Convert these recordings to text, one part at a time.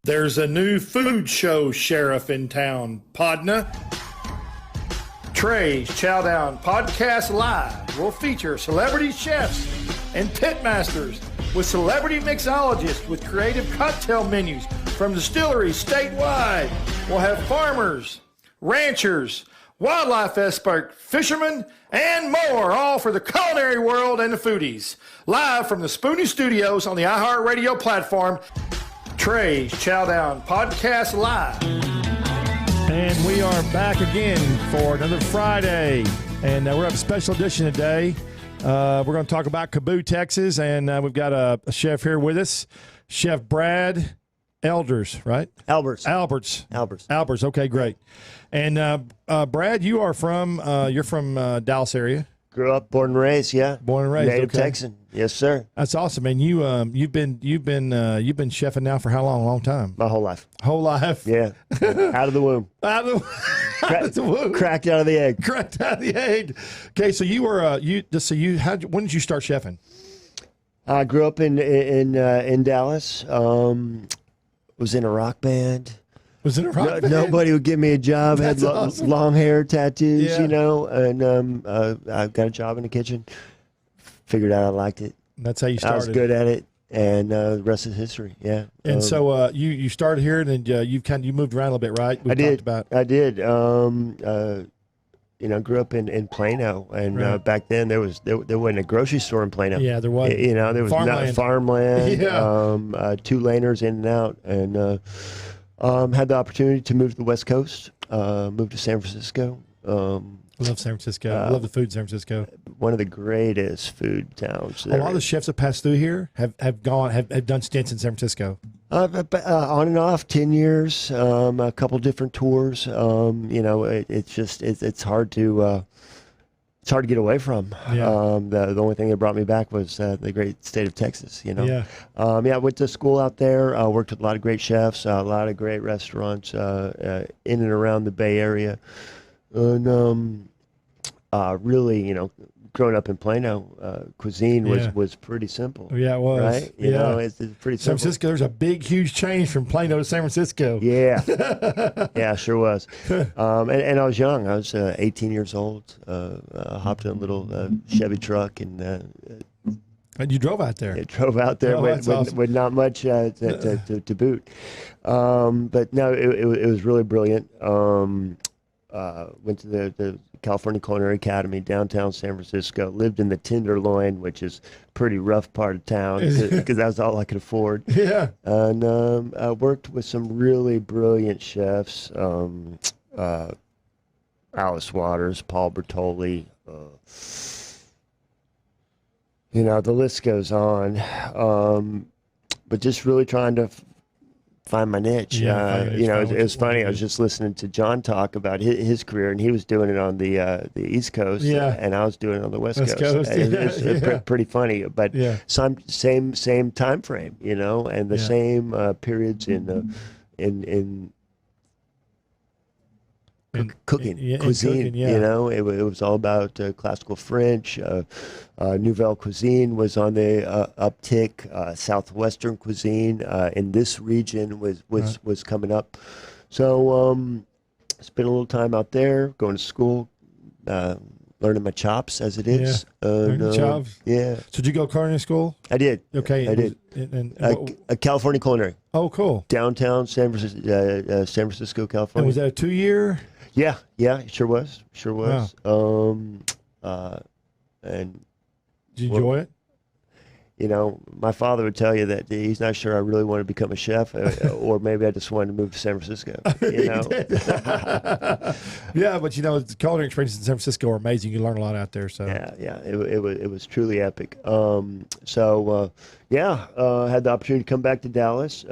There's a new food show sheriff in town, Podna. Trey's Chow Podcast Live will feature celebrity chefs and pitmasters with celebrity mixologists with creative cocktail menus from distilleries statewide. We'll have farmers, ranchers, wildlife experts, fishermen, and more, all for the culinary world and the foodies. Live from the Spoonie Studios on the iHeartRadio platform, Trey's Chow Podcast Live. And we are back again for another Friday. And we're have a special edition today. We're going to talk about Caboo, Texas. And we've got a chef here with us, Chef Brad Alders, right? Alberts. Okay, great. And Brad, you are from Dallas area. Grew up, born and raised, yeah. Born and raised, native okay. Texan, yes, sir. That's awesome. And you've been chefing now for how long? A long time. My whole life. Whole life. Yeah, out of the womb. Out of the womb. Cracked out of the egg. Cracked out of the egg. Okay, so you were when did you start chefing? I grew up in Dallas. Was in a rock band. Was it a rock band? Nobody would give me a job. That's had awesome. long hair, tattoos, Yeah. and I got a job in the kitchen. Figured out I liked it. That's how you started. I was good at it, and the rest is history. Yeah. And so you started here, and then you moved around a little bit, right? I did. Grew up in Plano, and Right. back then there wasn't a grocery store in Plano. Yeah, there was. There was farmland. Yeah. 2 laners in and out, and had the opportunity to move to the West Coast. Moved to San Francisco. Love San Francisco. I love the food in San Francisco. One of the greatest food towns. A lot of the chefs that passed through here have done stints in San Francisco. On and off, 10 years, a couple different tours. It's hard to get away from. Yeah. The only thing that brought me back was the great state of Texas. Yeah. I went to school out there. Worked with a lot of great chefs, a lot of great restaurants in and around the Bay Area, and really, growing up in Plano, cuisine was pretty simple. Yeah, it was. Right? It's pretty San simple. Francisco, there's a big, huge change from Plano to San Francisco. Yeah. Yeah, sure was. And I was young. I was 18 years old. Hopped in a little Chevy truck and you drove out there. drove out there with not much to boot. But no, it was really brilliant. Went to the California Culinary Academy, downtown San Francisco. Lived in the Tenderloin, which is a pretty rough part of town because that was all I could afford. Yeah. And I worked with some really brilliant chefs, Alice Waters, Paul Bertoli. The list goes on. But just really trying to find my niche. It was funny. I was just listening to John talk about his career, and he was doing it on the East Coast, and I was doing it on the West Coast. It was pretty funny, but same time frame, and the same periods in cooking, cuisine. It was all about classical French. Nouvelle cuisine was on the uptick. Southwestern cuisine in this region was coming up. So spent a little time out there, going to school, learning my chops as it is. Learning chops. Yeah. So did you go culinary school? I did. Okay. I did. A California Culinary. Oh, cool. Downtown San Francisco, California. And was that a 2-year? Yeah, it sure was. Wow. And did you enjoy it? My father would tell you that he's not sure I really want to become a chef, or maybe I just wanted to move to San Francisco. Yeah, but the culinary experiences in San Francisco are amazing. You learn a lot out there. So yeah, it was truly epic. Had the opportunity to come back to Dallas.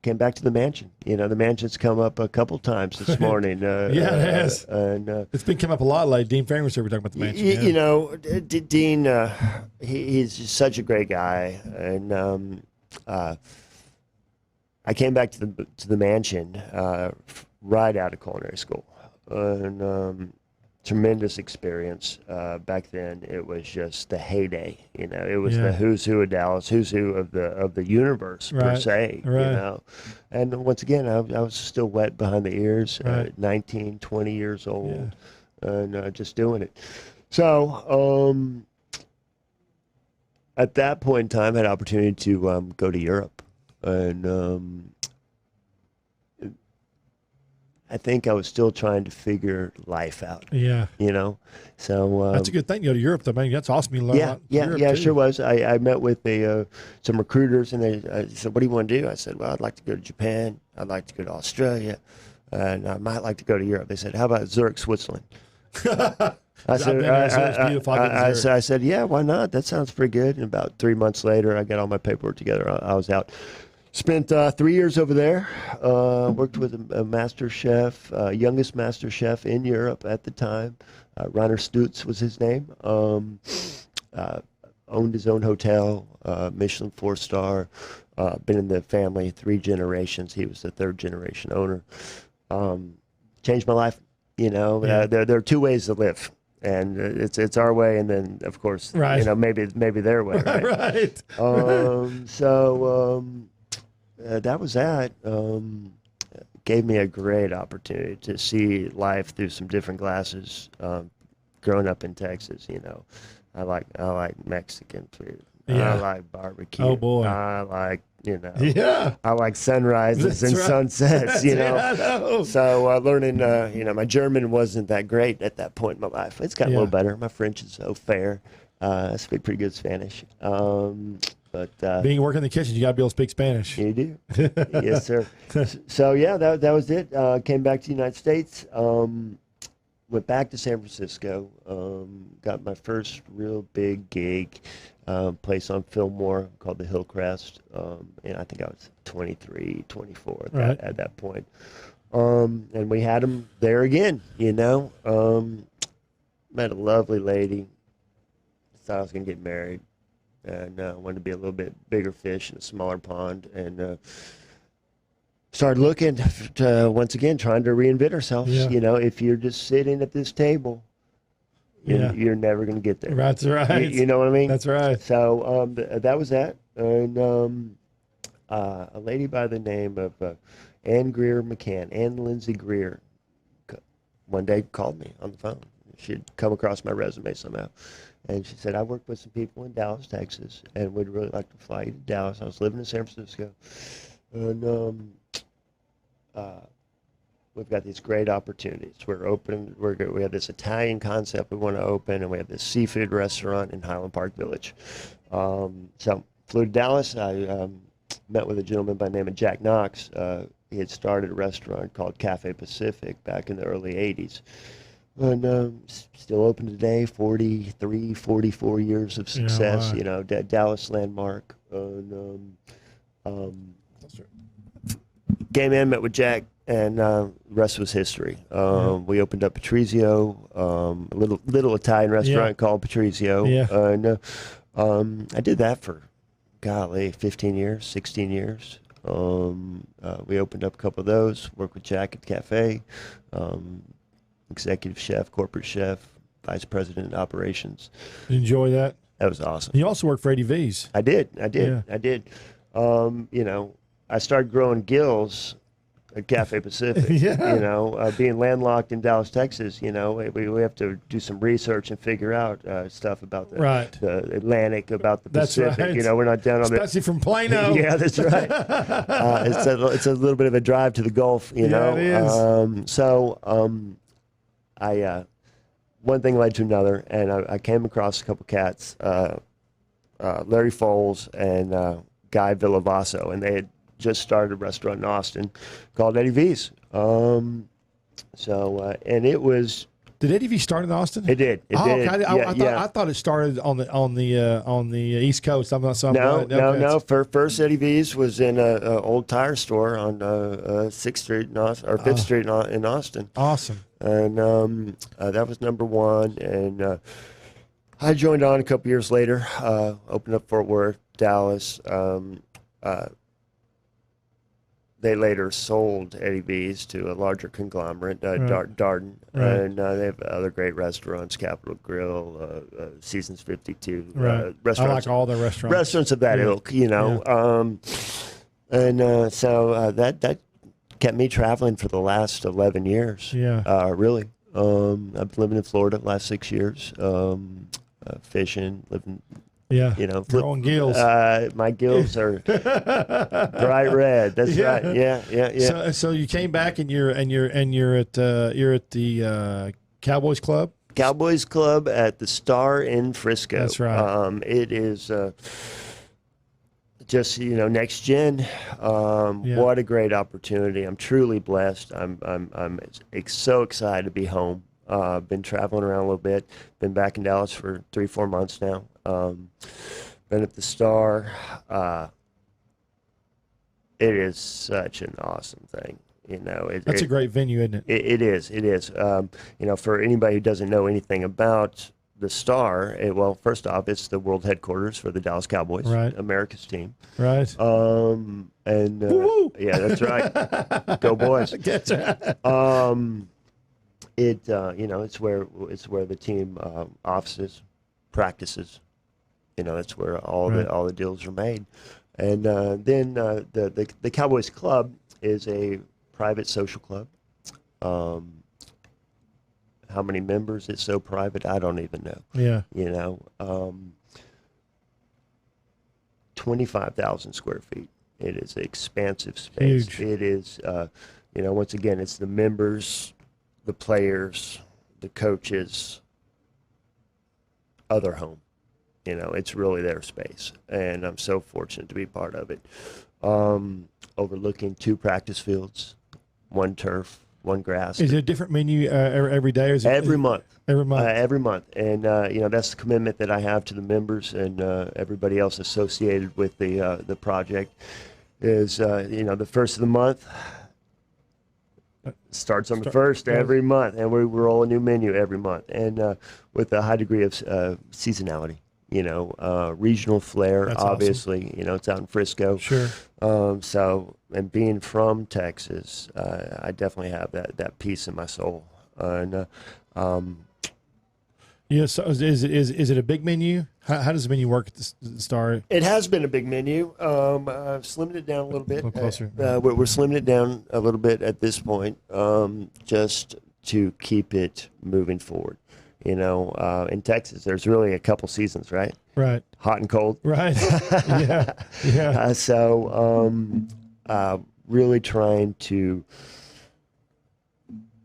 Came back to the mansion. The mansion's come up a couple times this morning. Yeah, it has. And it's been coming up a lot lately. Dean Famer said we're talking about the mansion. Dean, he's just such a great guy, and I came back to the mansion right out of culinary school, and tremendous experience. Back then, it was just the heyday. You know, it was Yeah. the who's who of Dallas, who's who of the universe per Right. se. Right. You know, and once again, I was still wet behind the ears, Right. 19, 20 years old, and just doing it. So at that point in time, I had opportunity to go to Europe, and I think I was still trying to figure life out. Yeah. You know, so That's a good thing to go to Europe, though, man. That's awesome. You learn a lot. Europe, it too. sure was. I met with some recruiters, and they said, "What do you want to do?" I said, "Well, I'd like to go to Japan. I'd like to go to Australia, and I might like to go to Europe." They said, "How about Zurich, Switzerland?" I said, I said, "Yeah, why not? That sounds pretty good." And about 3 months later, I got all my paperwork together. I was out. Spent 3 years over there. Worked with a master chef, youngest master chef in Europe at the time. Rainer Stutz was his name. Owned his own hotel, Michelin 4-star. Been in the family 3 generations. He was the 3rd generation owner. Changed my life. You know, there are 2 ways to live. And it's our way, and then of course, right. you know, maybe their way. Right. Right. That was that. Gave me a great opportunity to see life through some different glasses. Growing up in Texas, you know, I like Mexican food. Yeah. I like barbecue. Oh boy. I like, you know. Yeah. I like sunrises That's and right. sunsets. You know. Yeah, I know. So learning, you know, my German wasn't that great at that point in my life. It's got a little better. My French is au fair. I speak pretty good Spanish. But being working in the kitchen, you got to be able to speak Spanish. You do. Yes, sir. So yeah, that was it. Came back to the United States. Went back to San Francisco. Got my first real big gig. Place on Fillmore called the Hillcrest. And I think I was 23, 24 at that point. And we had them there again, you know. Met a lovely lady. Thought I was going to get married. And wanted to be a little bit bigger fish in a smaller pond. And started looking to, once again, trying to reinvent ourselves. Yeah. You know, if you're just sitting at this table, you're never going to get there. That's right. You know what I mean? That's right. So that was that. And a lady by the name of Ann Lindsay Greer, one day called me on the phone. She'd come across my resume somehow. And she said, I work with some people in Dallas, Texas, and would really like to fly you to Dallas. I was living in San Francisco. And we've got these great opportunities. We're open. We have this Italian concept we want to open, and we have this seafood restaurant in Highland Park Village. So flew to Dallas. I met with a gentleman by the name of Jack Knox. He had started a restaurant called Cafe Pacific back in the early 80s. And still open today, 43, 44 years of success, you know, Dallas landmark. And came in, met with Jack, and the rest was history. We opened up Patrizio, a little Italian restaurant called Patrizio. Yeah. And I did that for, 15 years, 16 years. We opened up a couple of those, worked with Jack at the cafe. Executive chef, corporate chef, vice president of operations. You enjoy that? That was awesome. You also worked for Eddie V's. I did. Yeah. You know, I started growing gills at Cafe Pacific. Yeah. You know, being landlocked in Dallas, Texas, you know, we have to do some research and figure out stuff about the Atlantic, about the Pacific. Right. You know, we're not down on Especially from Plano. Yeah, that's right. It's a little bit of a drive to the Gulf, you know. It is. One thing led to another, and I came across a couple cats, Larry Foles and Guy Villavaso, and they had just started a restaurant in Austin called Eddie V's. And it was. Did Eddie V start in Austin? It did. It did. Okay. I thought it started on the East Coast. No. First Eddie V's was in an old tire store on 6th Street in Austin, or 5th Street in Austin. Awesome. And that was number one. And I joined on a couple years later. Opened up Fort Worth, Dallas. they later sold Eddie V's to a larger conglomerate, Darden, Right. and they have other great restaurants, Capitol Grill, Seasons 52, Right. restaurants. I like all the restaurants. Restaurants of that ilk, you know. So that kept me traveling for the last 11 years. Yeah. Really. I've been living in Florida the last 6 years, fishing, living. Yeah. You know, growing gills. My gills are bright red. That's right. Yeah. So you came back and you're at the Cowboys Club. Cowboys Club at the Star in Frisco. That's right. It is just next gen. What a great opportunity! I'm truly blessed. I'm so excited to be home. Been traveling around a little bit. Been back in Dallas for 3-4 months now. Been at the Star. It is such an awesome thing. That's a great venue, isn't it? It is. It is. For anybody who doesn't know anything about the Star, well, first off, it's the world headquarters for the Dallas Cowboys, right. America's team. Right. Yeah, that's right. Go boys. That's right. It's where the team offices, practices. That's where all the deals are made. And then the Cowboys Club is a private social club. How many members? It's so private, I don't even know. Yeah. 25,000 square feet. It is an expansive space. Huge. It is, once again, it's the members, the players, the coaches, other home. It's really their space, and I'm so fortunate to be part of it. Overlooking 2 practice fields, 1 turf, 1 grass. Is it a different menu every day? Or is it, every month? Every month. Every month, and that's the commitment that I have to the members and everybody else associated with the project. Is the first of the month starts on the first every month, and we roll a new menu every month, and with a high degree of seasonality. Regional flair. That's obviously, awesome. It's out in Frisco. Sure. And being from Texas, I definitely have that peace in my soul. And yeah. So is it a big menu? How does the menu work at the Star? it has been a big menu. I've slimmed it down a little bit. A little closer. We're slimming it down a little bit at this point, just to keep it moving forward. In Texas, there's really a couple seasons, right? Right. Hot and cold. Right. Yeah. Yeah. Really trying to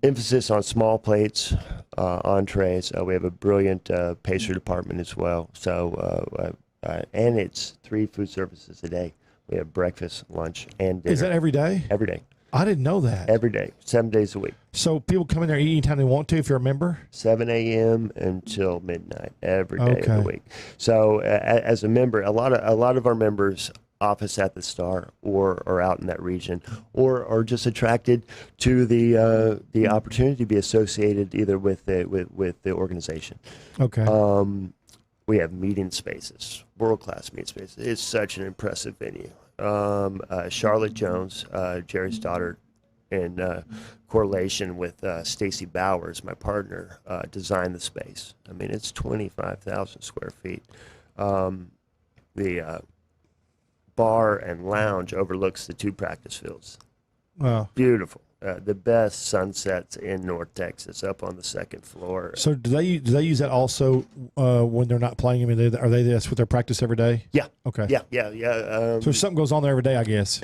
emphasis on small plates, entrees. We have a brilliant pastry department as well. And it's 3 food services a day. We have breakfast, lunch, and dinner. Is that every day? Every day. I didn't know that. Every day, 7 days a week. So people come in there eat anytime they want to if you're a member? 7 a.m. until midnight every day of the week. So as a member, a lot of our members office at the Star or are out in that region or are just attracted to the opportunity to be associated either with the organization. Okay. We have meeting spaces, world-class meeting spaces. It's such an impressive venue. Charlotte Jones, Jerry's daughter, in correlation with Stacy Bowers, my partner, designed the space. I mean, it's 25,000 square feet. The bar and lounge overlooks the 2 practice fields. Wow. Beautiful. The best sunsets in North Texas, up on the 2nd floor. So do they use that also when they're not playing? I mean, that's what their practice every day? Yeah. Okay. Yeah. So something goes on there every day, I guess.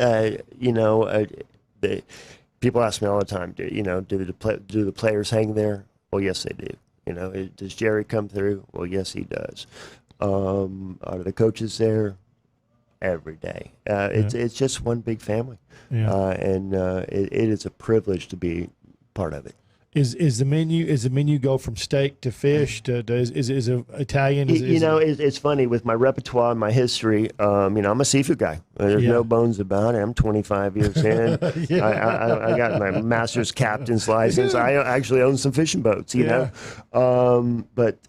People ask me all the time, do the players hang there? Well, yes, they do. Does Jerry come through? Well, yes, he does. Are the coaches there? Every day. It's just one big family. Yeah. It is a privilege to be part of it. Is the menu go from steak to fish to is it Italian? It's funny with my repertoire and my history. I'm a seafood guy. There's no bones about it. I'm 25 years in. Yeah. I got my master's captain's license. I actually own some fishing boats. But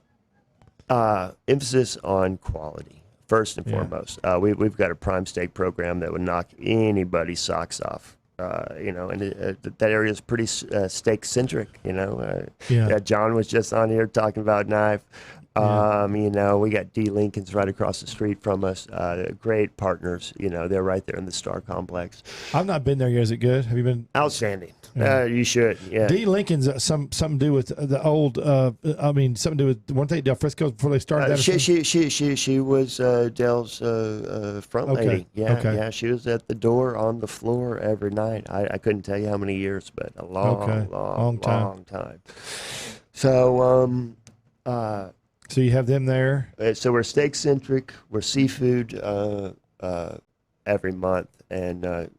emphasis on quality. First and foremost, we've got a prime steak program that would knock anybody's socks off. and that area is pretty steak centric. John was just on here talking about knife. We got D. Lincoln's right across the street from us. Great partners. They're right there in the Star Complex. I've not been there yet. Is it good? Have you been? Outstanding. Yeah. You should. Yeah. D. Lincoln's something to do with the old. Something to do with weren't they Del Frisco before they started that? She was Del's front lady. Yeah. Okay. Yeah. She was at the door on the floor every night. I couldn't tell you how many years, but a long time. So. So you have them there. So we're steak centric. We're seafood every month, and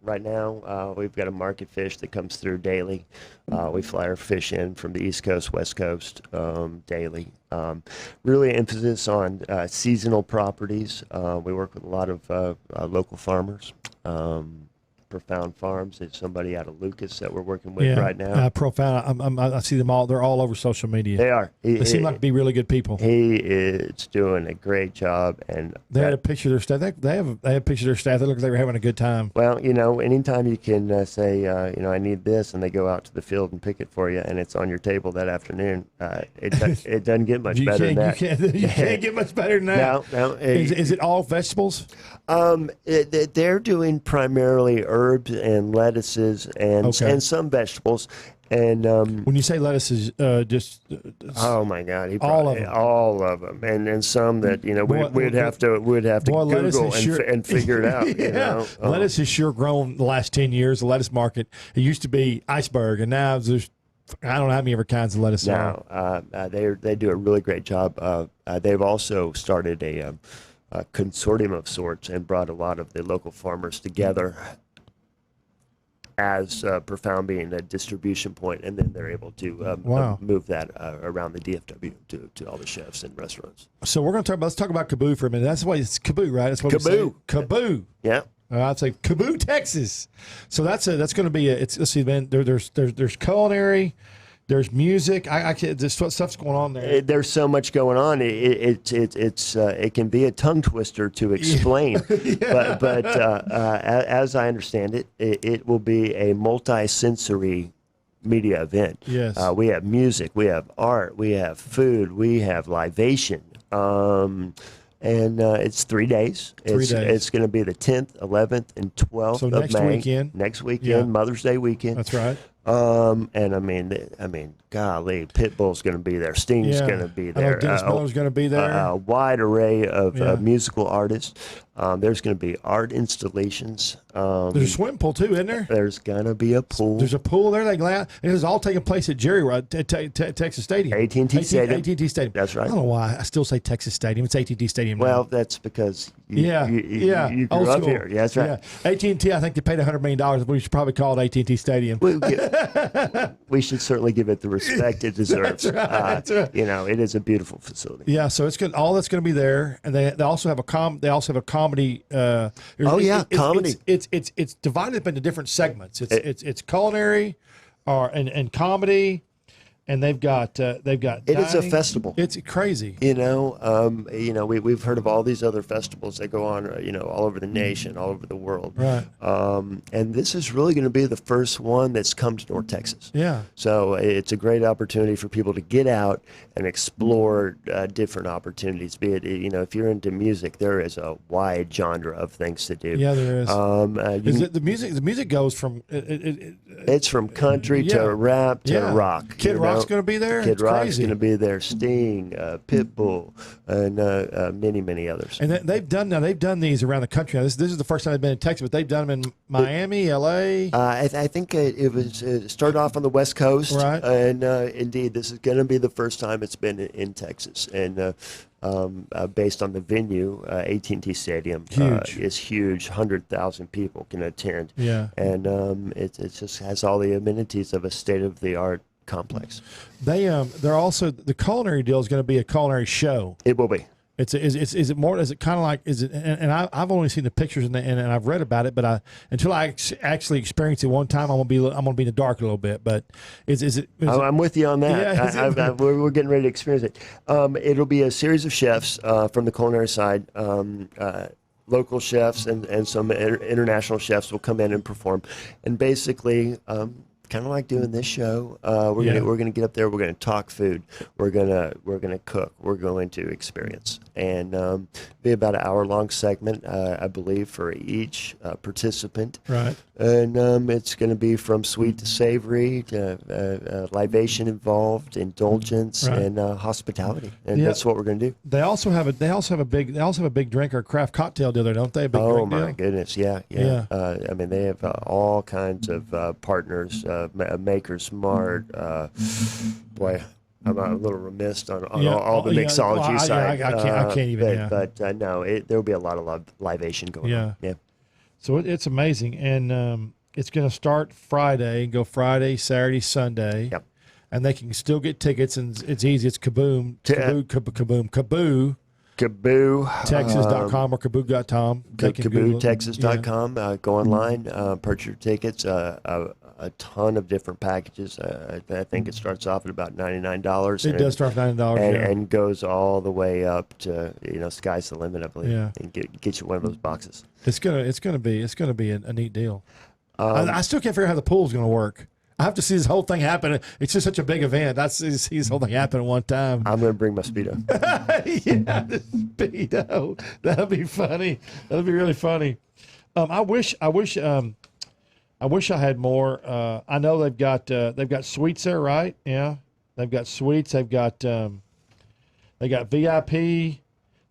right now we've got a market fish that comes through daily. We fly our fish in from the East Coast, West Coast daily. Really emphasis on seasonal properties. We work with a lot of local farmers. Profound Farms is somebody out of Lucas that we're working with right now. Profound. I see them all. They're all over social media. They are. They seem like to be really good people. He is doing a great job, and they had a picture of their staff. They have a picture of their staff. They look like they were having a good time. Well, anytime you can say, I need this, and they go out to the field and pick it for you, and it's on your table that afternoon. It doesn't get much better than that. You can't get much better than that. No. Is it all vegetables? They're doing primarily herbs and lettuces and some vegetables. And when you say lettuces, oh my God, he all of them, and some that we'd have to Google and figure it out. Lettuce has sure grown the last 10 years. The lettuce market, it used to be iceberg, and now there's I don't know how many other kinds of lettuce there are. They do a really great job. They've also started a consortium of sorts and brought a lot of the local farmers together as Profound being a distribution point, and then they're able to move that around the DFW to all the chefs and restaurants. So we're going to let's talk about Kaboo for a minute. That's why it's Kaboo, right? That's what Kaboo. We say. Kaboo. Yeah. I'd say Kaboo, Texas. So that's going to be let's see, man. There's culinary. There's music. There's stuff's going on there. There's so much going on. It can be a tongue twister to explain. But as I understand it, it will be a multi-sensory media event. Yes. We have music. We have art. We have food. We have libation. And it's 3 days. It's going to be the 10th, 11th, and 12th of May. Next weekend, Mother's Day weekend. That's right. And I mean, golly, Pitbull's going to be there. Sting's going to be there. Dennis Miller's going to be there. A wide array of musical artists. There's going to be art installations. There's a swimming pool too, isn't there? There's going to be a pool. There's a pool there. And it was all taking place at Texas Stadium. AT&T Stadium. AT&T Stadium. That's right. I don't know why I still say Texas Stadium. It's AT&T Stadium now. Well, that's because you grew old up school. here. Yeah, that's right. Yeah. AT&T, I think they paid $100 million. We should probably call it AT&T Stadium. We should certainly give it the respect it deserves. That's right. It is a beautiful facility. Yeah, so it's good. All that's going to be there, and they also have a comedy. Comedy. It's divided up into different segments. It's culinary, and comedy, and they've got It is a festival. It's crazy. We've heard of all these other festivals that go on, all over the nation, all over the world. Right. And this is really going to be the first one that's come to North Texas. Yeah. So it's a great opportunity for people to get out and explore different opportunities. Be it, if you're into music, there is a wide genre of things to do. Yeah, there is. The music goes from it's from country to rap to rock. Kid Rock's going to be there. Kid Rock's going to be there. Sting, Pitbull, and many others. And they've done these around the country. Now, this is the first time they've been in Texas, but they've done them in Miami, L.A. I think it started off on the West Coast, right? And indeed, this is going to be the first time it's been in Texas, and based on the venue, AT&T Stadium is huge. 100,000 people can attend. Yeah, and it just has all the amenities of a state-of-the-art complex. They're also, the culinary deal is going to be a culinary show. It will be. Is it more? Is it kind of like? Is it? And I've only seen the pictures and I've read about it, but until I actually experience it one time, I'm gonna be in the dark a little bit. But is it? I'm with you on that. Yeah, we're getting ready to experience it. It'll be a series of chefs from the culinary side. local chefs and some international chefs will come in and perform, and basically kind of like doing this show. We're gonna get up there. We're gonna talk food. We're gonna cook. We're going to experience, and be about an hour-long segment, I believe, for each participant. Right. And it's going to be from sweet to savory, to libation involved, indulgence, Right. and hospitality, and that's what we're going to do. They also have a big drink or craft cocktail deal there, don't they? A big drink my deal? goodness, yeah. I mean, they have all kinds of partners, Maker's Mart. Boy, I'm a little remiss on all the mixology side. I can't even. But no, there will be a lot of libation going on. Yeah. So it's amazing, and it's going to start Friday, go Friday, Saturday, Sunday. Yep. And they can still get tickets, and it's easy. It's Kaboo, Texas.com or Kaboo.com. KabooTexas.com. Go online, purchase your tickets. A ton of different packages. I think it starts off at about $99. It does start at $99, and goes all the way up to sky's the limit, I believe. Yeah. And get you one of those boxes. It's gonna be a neat deal. I still can't figure out how the pool's gonna work. I have to see this whole thing happen. It's just such a big event. I see this whole thing happen at one time. I'm going to bring my Speedo. Yeah, the Speedo. That'll be funny. That'll be really funny. I wish I had more. I know they've got suites there, right? Yeah, they've got suites. They got VIP. They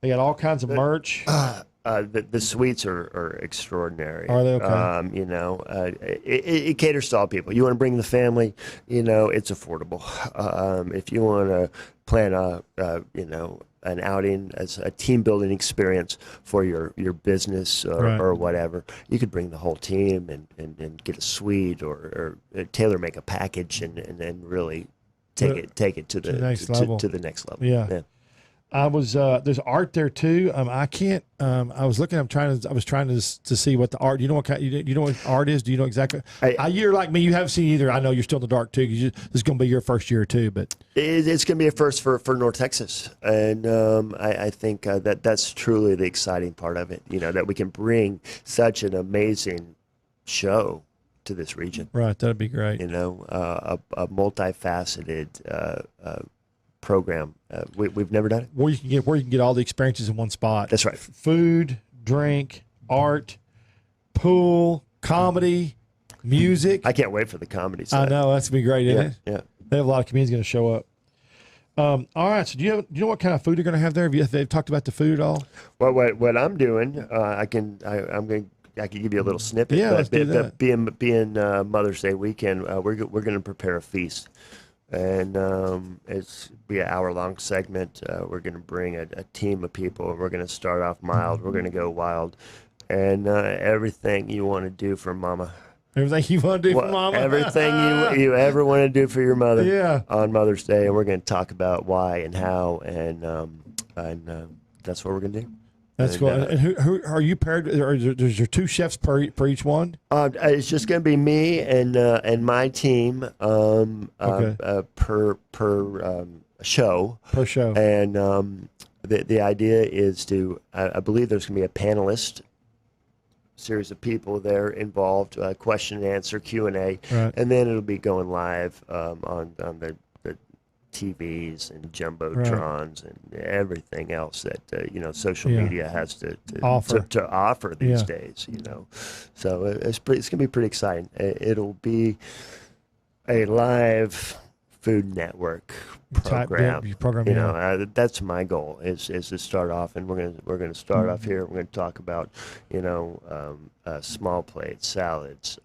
got all kinds of merch. The suites are extraordinary. Are they okay? It caters to all people. You want to bring the family, it's affordable. If you want to plan an outing as a team building experience for your business or whatever, you could bring the whole team and get a suite or tailor make a package and really take it to the next level. To the next level. Yeah. I was there's art there too. I can't. I was looking. I was trying to see what the art. You know what kind? You know what art is? Do you know exactly? You're like me. You haven't seen either. I know you're still in the dark too. Because this is going to be your first year too. But it's going to be a first for North Texas, and I think that's truly the exciting part of it. That we can bring such an amazing show to this region. Right. That'd be great. A multifaceted. Program. We've never done it. Where you can get all the experiences in one spot. That's right. Food, drink, art, pool, comedy, music. I can't wait for the comedy side. I know, that's gonna be great, isn't it? Yeah. They have a lot of comedians going to show up. All right. So do you know what kind of food you're going to have there? They've talked about the food at all? Well, what I'm doing, I can give you a little snippet. Yeah, let's do that. Being Mother's Day weekend, we're going to prepare a feast. And it's be an hour-long segment. We're going to bring a team of people. We're going to start off mild. We're going to go wild. And everything you want to do for mama. Everything you want to do for mama? Everything you ever want to do for your mother on Mother's Day. And we're going to talk about why and how. And that's what we're going to do. That's cool. And who are you paired? There's your two chefs per each one. It's just going to be me and my team per show. Per show. And the idea is to I believe there's going to be a panelist series of people there involved, question and answer, Q&A, and then it'll be going live on the TVs and jumbotrons and everything else that social media has to offer these days. So it's going to be pretty exciting. It'll be a live Food Network program. That's my goal is to start off, and we're gonna start off here. We're gonna talk about small plates, salads,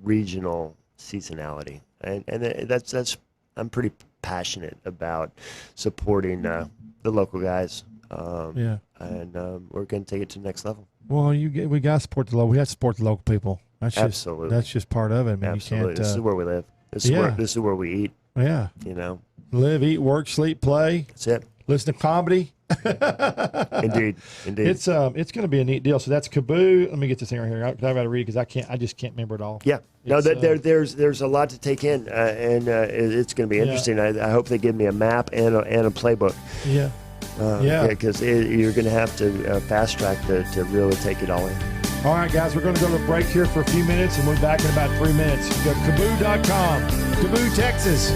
regional seasonality. And that's I'm pretty passionate about supporting the local guys. And we're going to take it to the next level. Well, we got to support the local. We have to support the local people. Absolutely. That's just part of it. I mean, absolutely. You can't, this is where we live. This is where we eat. Yeah. Live, eat, work, sleep, play. That's it. Listen to comedy. Indeed. It's going to be a neat deal. So that's Kaboo. Let me get this thing right here. I've got to read it because I just can't remember it all. Yeah. There's a lot to take in, and it's going to be interesting. I hope they give me a map and a playbook. Yeah. Because you're going to have to fast track to really take it all in. All right, guys, we're going to go to a break here for a few minutes, and we'll be back in about 3 minutes. Go to Kaboo.com, Kaboo, Texas.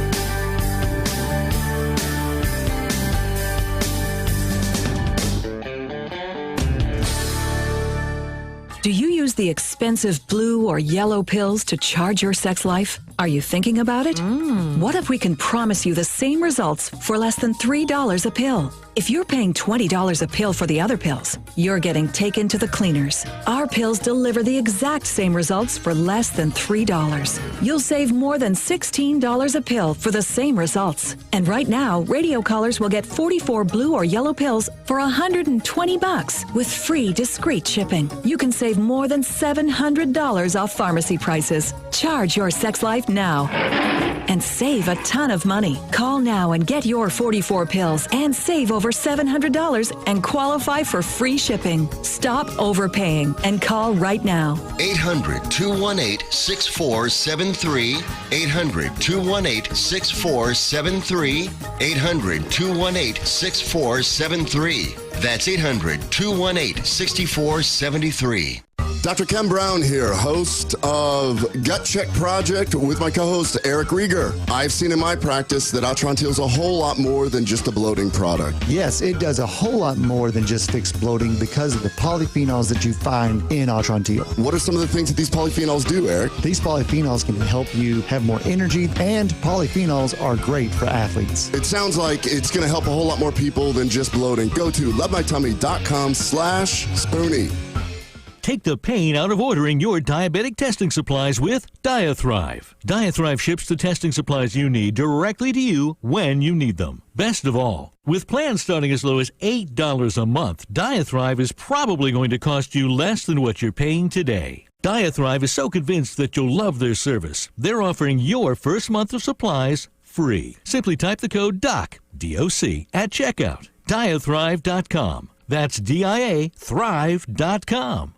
Do you use the expensive blue or yellow pills to charge your sex life? Are you thinking about it? What if we can promise you the same results for less than $3 a pill? If you're paying $20 a pill for the other pills, you're getting taken to the cleaners. Our pills deliver the exact same results for less than $3. You'll save more than $16 a pill for the same results. And right now, radio callers will get 44 blue or yellow pills for $120 with free discreet shipping. You can save more than $700 off pharmacy prices. Charge your sex life now and save a ton of money. Call now and get your 44 pills and save over $700 and qualify for free shipping. Stop overpaying and call right now. 800-218-6473. 800-218-6473. 800-218-6473. That's 800-218-6473. Dr. Ken Brown here, host of Gut Check Project with my co-host Eric Rieger. I've seen in my practice that Atrantil is a whole lot more than just a bloating product. Yes, it does a whole lot more than just fix bloating because of the polyphenols that you find in Atrantil. What are some of the things that these polyphenols do, Eric? These polyphenols can help you have more energy, and polyphenols are great for athletes. It sounds like it's going to help a whole lot more people than just bloating. Go to lovemytummy.com/Spoonie. Take the pain out of ordering your diabetic testing supplies with Diathrive. Diathrive ships the testing supplies you need directly to you when you need them. Best of all, with plans starting as low as $8 a month, Diathrive is probably going to cost you less than what you're paying today. Diathrive is so convinced that you'll love their service, they're offering your first month of supplies free. Simply type the code DOC, D-O-C, at checkout. Diathrive.com. That's D-I-A, thrive.com.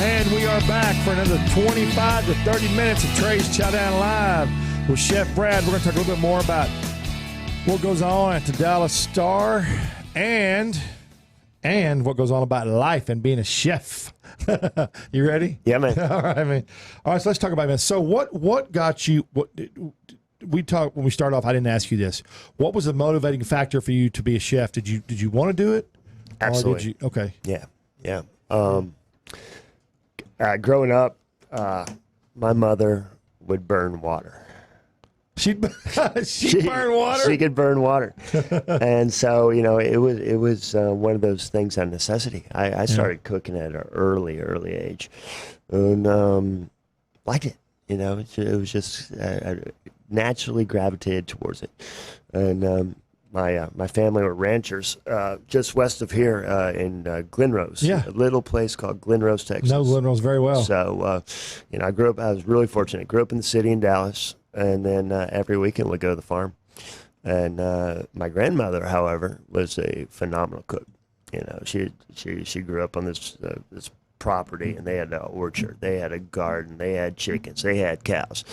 And we are back for another 25 to 30 minutes of Trey's Chow Down Live with Chef Brad. We're going to talk a little bit more about what goes on at the Dallas Star and what goes on about life and being a chef. You ready? Yeah, man. All right, man. All right, so let's talk about it. So what got you? We talked when we started off. I didn't ask you this. What was the motivating factor for you to be a chef? Did you want to do it? Absolutely. Or did you, okay. Yeah. Growing up, my mother would burn water. She'd burn water? She could burn water. And so, it was one of those things on necessity. I started cooking at an early age and liked it. It was just I naturally gravitated towards it. And my family were ranchers just west of here in Glenrose, a little place called Glenrose, Texas. No, Glenrose very well. So, I grew up, I was really fortunate. Grew up in the city in Dallas, and then every weekend we'd go to the farm. And my grandmother, however, was a phenomenal cook. She grew up on this property, and they had an orchard, they had a garden, they had chickens, they had cows,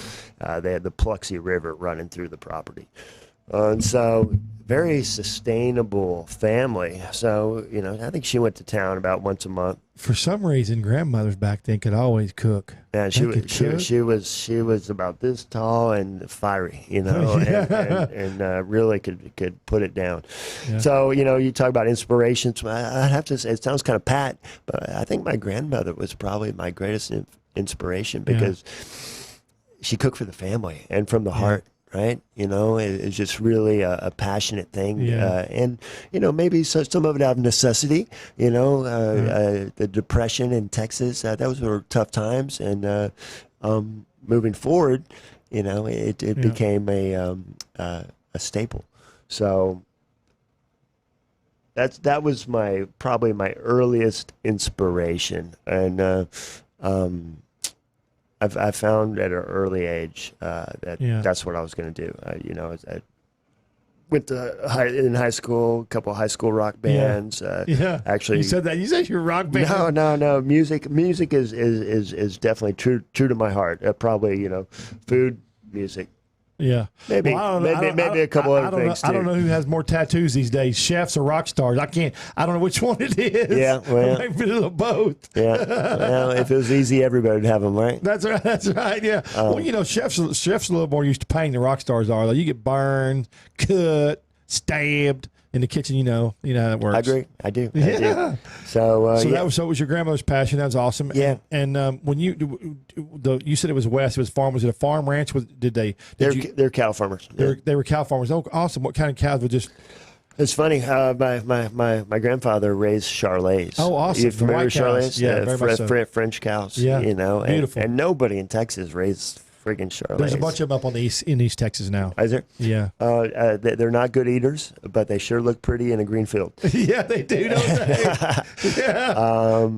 they had the Pluxee River running through the property. And so, very sustainable family. So, I think she went to town about once a month. For some reason, grandmothers back then could always cook. Yeah, she was about this tall and fiery, and really could put it down. Yeah. So, you talk about inspirations. I have to say, it sounds kind of pat, but I think my grandmother was probably my greatest inspiration because she cooked for the family and from the heart. Right, it's just really a passionate thing, and maybe some of it out of necessity. The depression in Texas, those were tough times, and moving forward, it became a staple. So that was probably my earliest inspiration, and I found at an early age that that's what I was going to do. went to high school, a couple of high school rock bands. Actually, you said that. You said you're a rock band. No. Music is definitely true to my heart. Probably food, music. Yeah, maybe a couple other things too. I don't know who has more tattoos these days, chefs or rock stars. I don't know which one it is. Yeah, well, maybe a little both. Yeah, well, if it was easy, everybody would have them, right? That's right. Yeah. Well, chefs are a little more used to pain than rock stars are. Like, you get burned, cut, stabbed in the kitchen. You know how that works. I agree. I do. So that was your grandmother's passion. That was awesome. Yeah. And when you said it was west, it was farm. Was it a farm ranch? They're cow farmers. They were cow farmers. Oh, awesome. What kind of cows were just? It's funny. My grandfather raised Charolais. Oh, awesome. You familiar with Charolais? Yeah, very much so. French cows. Yeah, beautiful. And nobody in Texas raised friggin' Charolais. There's a bunch of them up on in East Texas now. Is there? Yeah. They're not good eaters, but they sure look pretty in a green field. Yeah, they do, don't they? Yeah.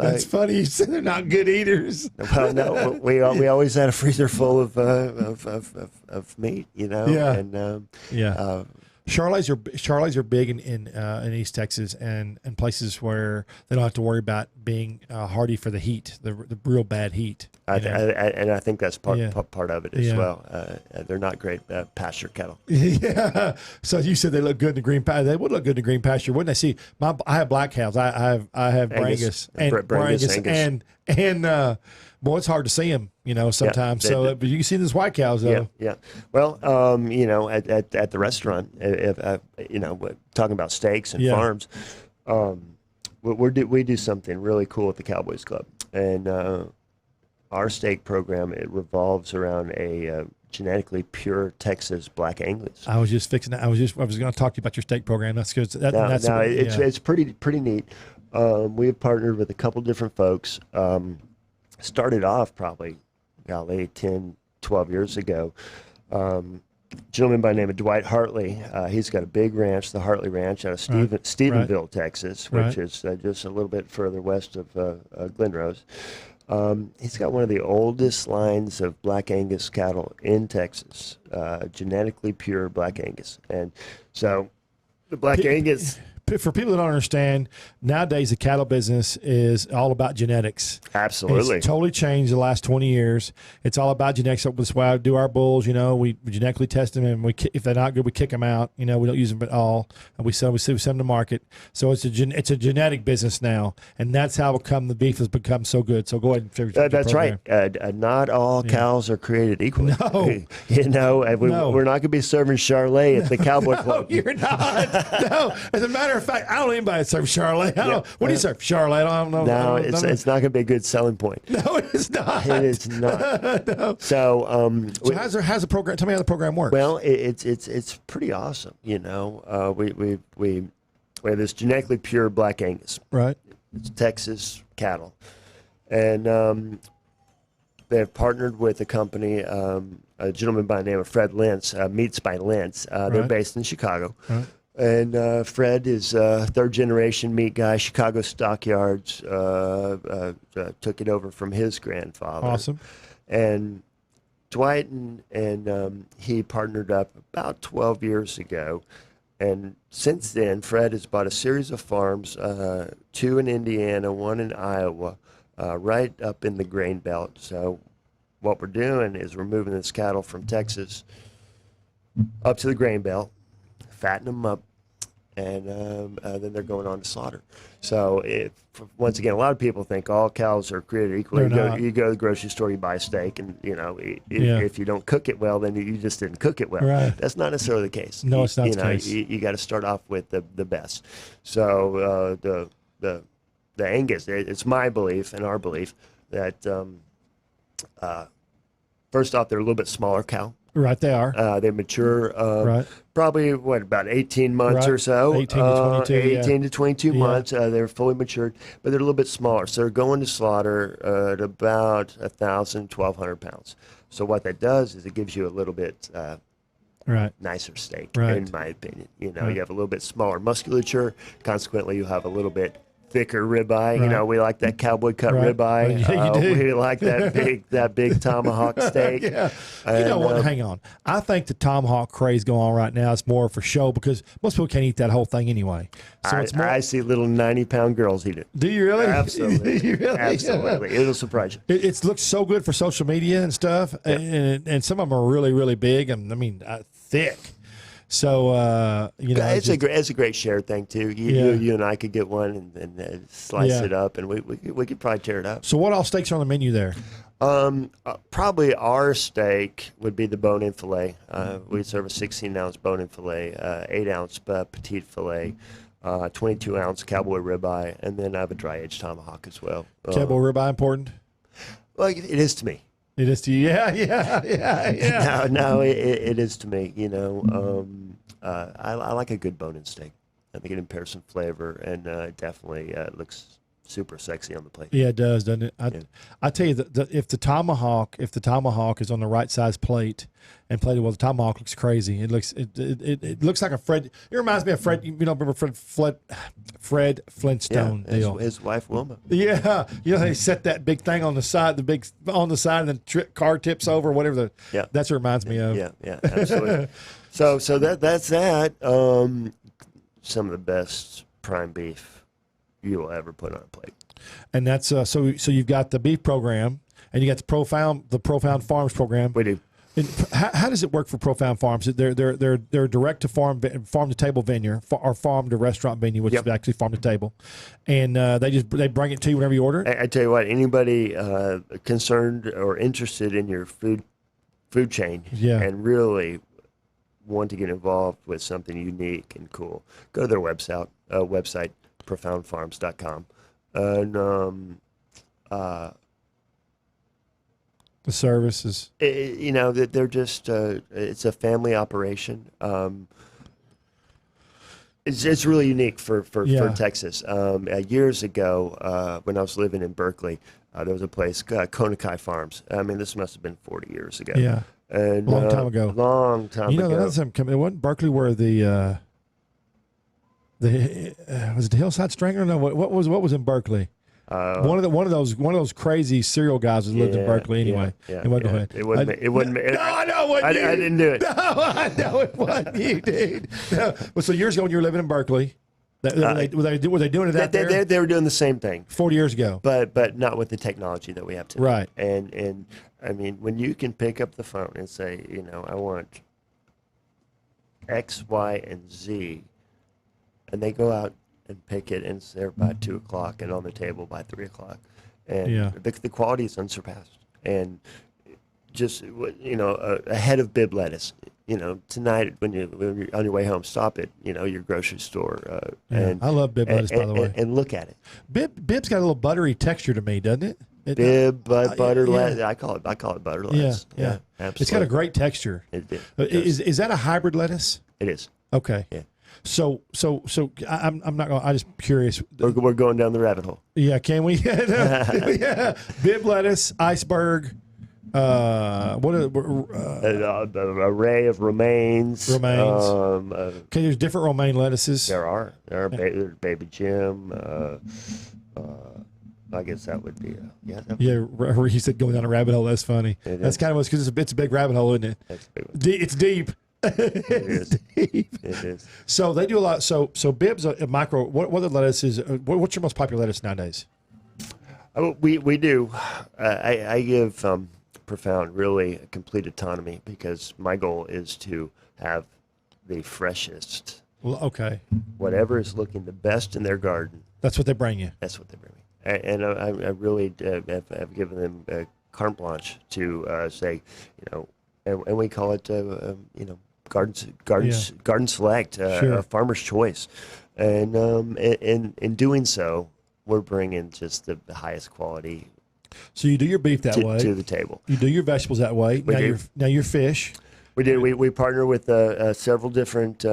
That's funny. You said they're not good eaters. Well, no, we always had a freezer full of meat, Yeah. And Charolais are big in East Texas and places where they don't have to worry about being hardy for the heat, the real bad heat. I think that's part of it as well. They're not great pasture cattle. Yeah. So you said they look good in the green pasture. They would look good in the green pasture, wouldn't they? See, I have black cows. I have Brangus and boy, it's hard to see them, sometimes. But you can see those white cows, though. Yeah. Well, at the restaurant, talking about steaks and farms, we do something really cool at the Cowboys Club, and our steak program, it revolves around a genetically pure Texas Black Angus. I was just fixing that. I was going to talk to you about your steak program. That's good. It's pretty neat. We have partnered with a couple different folks. Started off probably, 10, 12 years ago. Gentleman by the name of Dwight Hartley. He's got a big ranch, the Hartley Ranch, out of Stephenville, Texas, which is just a little bit further west of Glenrose. He's got one of the oldest lines of Black Angus cattle in Texas, genetically pure Black Angus. And so the Black Angus... For people that don't understand, nowadays the cattle business is all about genetics. Absolutely. It's totally changed the last 20 years. It's all about genetics. That's why I do our bulls. We genetically test them, and if they're not good, we kick them out. We don't use them at all, and we send them to market. So it's a genetic business now, and that's how the beef has become so good. So go ahead and figure that's right. Not all cows are created equally. No. We're not going to be serving Charolais at the Cowboy Club. No, you're not. No. As a matter of fact, I don't know anybody that serves Charolais. What do you serve? Charolais? I don't know. No, it's not going to be a good selling point. No, it's not. It is not. No. So how's the program? Tell me how the program works. Well, it's pretty awesome. We have this genetically pure Black Angus. Right. It's Texas cattle, and they've partnered with a company, a gentleman by the name of Fred Lentz, Meats by Lentz. They're based in Chicago. Right. And Fred is a third-generation meat guy. Chicago Stockyards took it over from his grandfather. Awesome. And Dwight and he partnered up about 12 years ago. And since then, Fred has bought a series of farms, 2 in Indiana, 1 in Iowa, right up in the grain belt. So what we're doing is we're moving this cattle from Texas up to the grain belt, fatten them up, and then they're going on to slaughter. So once again, a lot of people think all cows are created equally. You go to the grocery store, you buy a steak, and if you don't cook it well, then you just didn't cook it well. Right. That's not necessarily the case. No, it's not the case. You got to start off with the best. So the Angus, it's my belief and our belief that first off, they're a little bit smaller cow. Right, they are. They mature probably, about 18 months or so. 18 to 22, 18 to 22 months. They're fully matured, but they're a little bit smaller. So they're going to slaughter at about 1,000, 1,200 pounds. So what that does is it gives you a little bit nicer steak, in my opinion. You have a little bit smaller musculature. Consequently, you have a little bit thicker ribeye. You know, we like that cowboy cut ribeye. Yeah, you do. We like that big tomahawk steak. Yeah. And, You know what? Hang on. I think the tomahawk craze going on right now is more for show because most people can't eat that whole thing anyway. So it's more. I see little 90-pound girls eat it. Do you really? Absolutely. Do you really? Absolutely. It'll surprise you. It looks so good for social media and stuff, and some of them are really, really big. I mean, thick. So you know, it's a great share thing too. You and I could get one and slice it up, and we could probably tear it up. So what all steaks are on the menu there? Probably our steak would be the bone-in fillet. We serve a 16-ounce bone-in fillet, 8-ounce petite fillet, 22-ounce cowboy ribeye, and then I have a dry-aged tomahawk as well. Cowboy ribeye important? Well, it is to me. It is to you. Yeah. No, it is to me. You know, I like a good bone-in steak. I think it impairs some flavor, and it definitely looks super sexy on the plate. Yeah, it does, doesn't it? I tell you that if the tomahawk is on the right size plate and plated well, the tomahawk looks crazy. It looks like a Fred. It reminds me of Fred. You know, remember Fred Flintstone deal. His wife Wilma. Yeah, you know they set that big thing on the side, and then car tips over, whatever. That's what it reminds me of. Yeah, absolutely. so that's that. Some of the best prime beef you will ever put on a plate. And that's so you've got the beef program, and you got the Profound Farms program. We do. And how does it work for Profound Farms? They're direct to farm to table venue or farm to restaurant venue, which is actually farm to table, and they bring it to you whenever you order it. I tell you what, anybody concerned or interested in your food chain, and really want to get involved with something unique and cool, go to their website profoundfarms.com, and the services. You know, that they're just it's a family operation. It's really unique for Texas. Years ago, when I was living in Berkeley, there was a place, Konakai Farms. I mean, this must have been 40 years ago. Yeah, and long time ago. You know, that's it wasn't Berkeley where the was it the Hillside Stringer? No, what was in Berkeley? One of those crazy serial guys that lived in Berkeley anyway. Yeah. Go ahead. It wasn't. No, I know what I didn't do it. No, I know it wasn't you, dude. No. Well, so years ago when you were living in Berkeley, were they doing it out there? They were doing the same thing 40 years ago, but not with the technology that we have today. Right. And I mean, when you can pick up the phone and say, you know, I want X, Y, and Z, and they go out and pick it, and it's there by 2 o'clock and on the table by 3 o'clock, and the quality is unsurpassed. And just, you know, a head of bib lettuce, you know, tonight when you're on your way home, stop at, you know, your grocery store. And I love bib lettuce, by the way. And look at it. Bib's got a little buttery texture to me, doesn't it? Butter lettuce. I call it butter lettuce. Yeah. Absolutely. It's got a great texture. Is that a hybrid lettuce? It is. Okay. Yeah. So I'm not going. I'm just curious. We're going down the rabbit hole. Yeah, can we? Yeah, bib lettuce, iceberg. What an array of romaines. Okay, there's different romaine lettuces. There are baby Jim. I guess that would be he said going down a rabbit hole. That's funny. That's kind of what's because it's a big rabbit hole, isn't it? That's a big one. It's deep. It is. So they do a lot. So Bib's a micro. What other lettuces? What's your most popular lettuce nowadays? We do. I give Profound really a complete autonomy because my goal is to have the freshest. Okay. Whatever is looking the best in their garden. That's what they bring you. That's what they bring me. And I really have given them carte blanche to say, you know, and we call it, you know, garden select, farmer's choice, and in doing so, we're bringing just the highest quality. So you do your beef that way to the table. You do your vegetables that way. Now your fish. We do. We partner with several different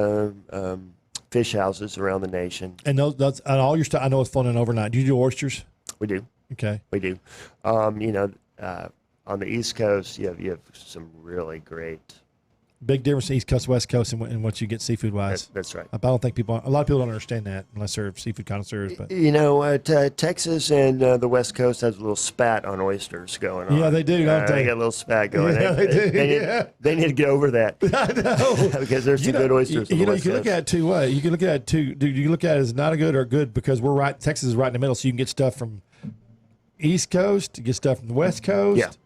fish houses around the nation. And that's and all your stuff. I know it's flown in overnight. Do you do oysters? We do. Okay. We do. You know, on the East Coast, you have some really great Big difference in East Coast, West Coast, and what you get seafood wise. That's right. I don't think a lot of people don't understand that unless they're seafood connoisseurs. But Texas and the West Coast has a little spat on oysters going on. Yeah, they do, don't they? They got a little spat going. Yeah, they do. They need to get over that. I know Because there's some good oysters. You can look at it two ways. You can look at it too. You can look at it as not a good or good because we're right. Texas is right in the middle, so you can get stuff from East Coast, you get stuff from the West Coast.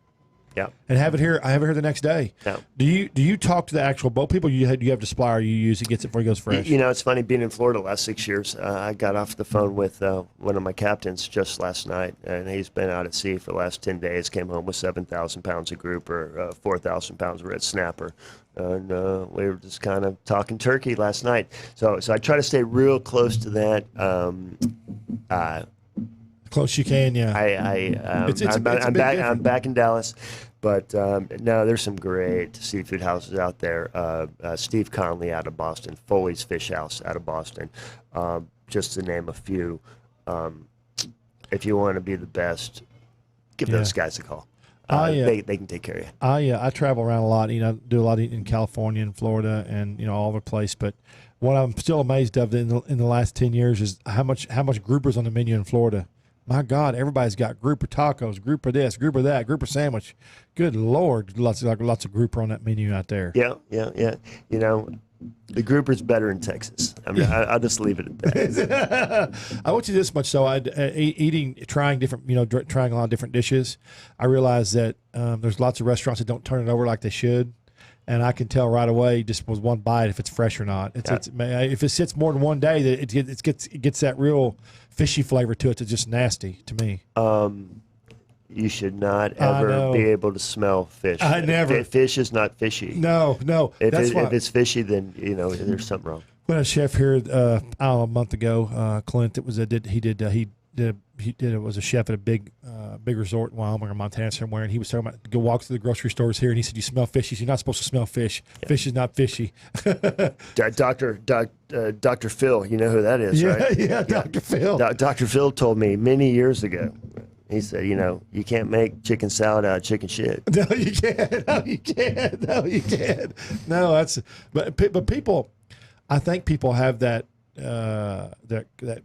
Yeah. And have it here. I have it here the next day. Yeah. Do you talk to the actual boat people? You have the supplier you use. He gets it before he goes fresh. It's funny being in Florida the last 6 years. I got off the phone with one of my captains just last night, and he's been out at sea for the last 10 days. Came home with 7,000 pounds of grouper, 4,000 pounds of red snapper, and we were just kind of talking turkey last night. So I try to stay real close to that. Close you can, yeah. I'm back in Dallas, but no, there's some great seafood houses out there. Steve Conley out of Boston, Foley's Fish House out of Boston, just to name a few. If you want to be the best, give those guys a call. They can take care of you. I travel around a lot. Do a lot in California and Florida and all over the place. But what I'm still amazed of in the last 10 years is how much groupers on the menu in Florida. My God, everybody's got grouper tacos, grouper this, grouper that, grouper sandwich. Good Lord, lots of grouper on that menu out there. Yeah. The grouper's better in Texas. I'll just leave it at that. I want you this much, so trying a lot of different dishes. I realize that there's lots of restaurants that don't turn it over like they should, and I can tell right away just with one bite if it's fresh or not. If it sits more than one day, it gets that real fishy flavor to it. It's just nasty to me. You should not ever be able to smell fish. I never. Fish is not fishy. No. If it's fishy, then there's something wrong. We had a chef here, a month ago, Clint. It was was a chef at a big resort in Wyoming or Montana somewhere, and he was talking about go walk through the grocery stores here, and he said, "You smell fishy. You're not supposed to smell fish. Fish is not fishy." Dr. Phil, you know who that is, right? Yeah, Dr. Phil. Dr. Phil told me many years ago. He said, you can't make chicken salad out of chicken shit. No, you can't. No, but people, I think people have that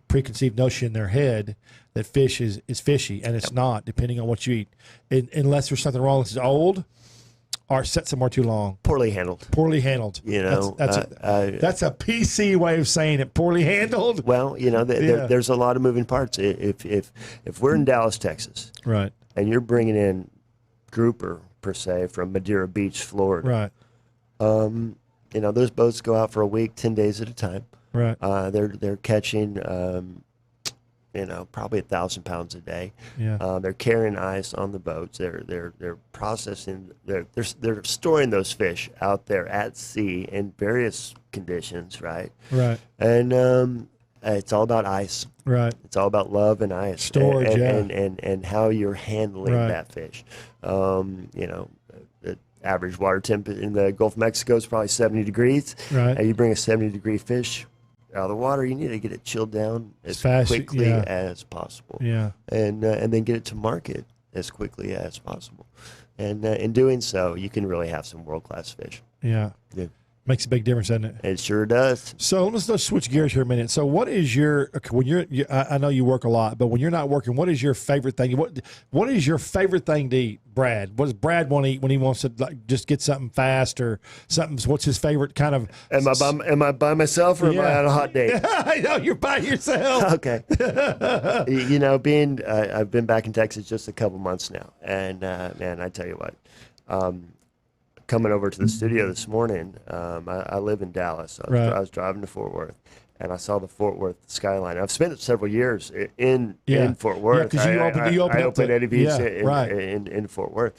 preconceived notion in their head that fish is fishy, and it's not, depending on what you eat. Unless there's something wrong, it's old or set somewhere too long. Poorly handled. That's a PC way of saying it. Poorly handled. Well, there's a lot of moving parts. If we're in Dallas, Texas, right, and you're bringing in grouper per se from Madeira Beach, Florida, right, those boats go out for a week, 10 days at a time. Right. They're catching probably 1,000 pounds a day. Yeah. They're carrying ice on the boats. They're processing. They're storing those fish out there at sea in various conditions, right? Right. And it's all about ice. Right. It's all about love and ice. Storage, and how you're handling that fish. The average water temp in the Gulf of Mexico is probably 70 degrees. Right. And you bring a 70-degree fish out of the water, you need to get it chilled down as quickly as possible. Yeah. And then get it to market as quickly as possible. And in doing so, you can really have some world-class fish. Yeah. Makes a big difference, doesn't it? It sure does. So let's switch gears here a minute. So what is I know you work a lot, but when you're not working, what is your favorite thing? What is your favorite thing to eat, Brad? What does Brad want to eat when he wants to just get something fast or something? What's his favorite kind of? Am I by myself or am I on a hot date? I know you're by yourself. Okay. I've been back in Texas just a couple months now, and man, I tell you what. Coming over to the studio this morning, I live in Dallas. I was driving to Fort Worth, and I saw the Fort Worth skyline. I've spent several years in Fort Worth. Yeah, because I opened Eddie V's in Fort Worth.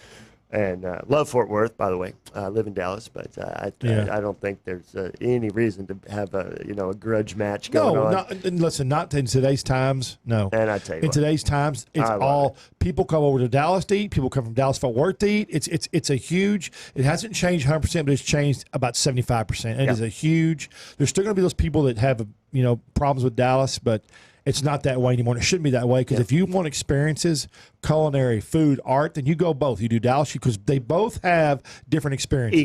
And love Fort Worth, by the way. I live in Dallas, but I don't think there's any reason to have a grudge match going on. Listen, not in today's times. No. And I tell you, today's times, it's all people come over to Dallas to eat. People come from Dallas Fort Worth to eat. It's a huge. It hasn't changed 100%, but it's changed about 75%. It is a huge. There's still going to be those people that have problems with Dallas, but it's not that way anymore. And it shouldn't be that way because if you want experiences, culinary, food, art, then you go both. You do Dallas because they both have different experiences.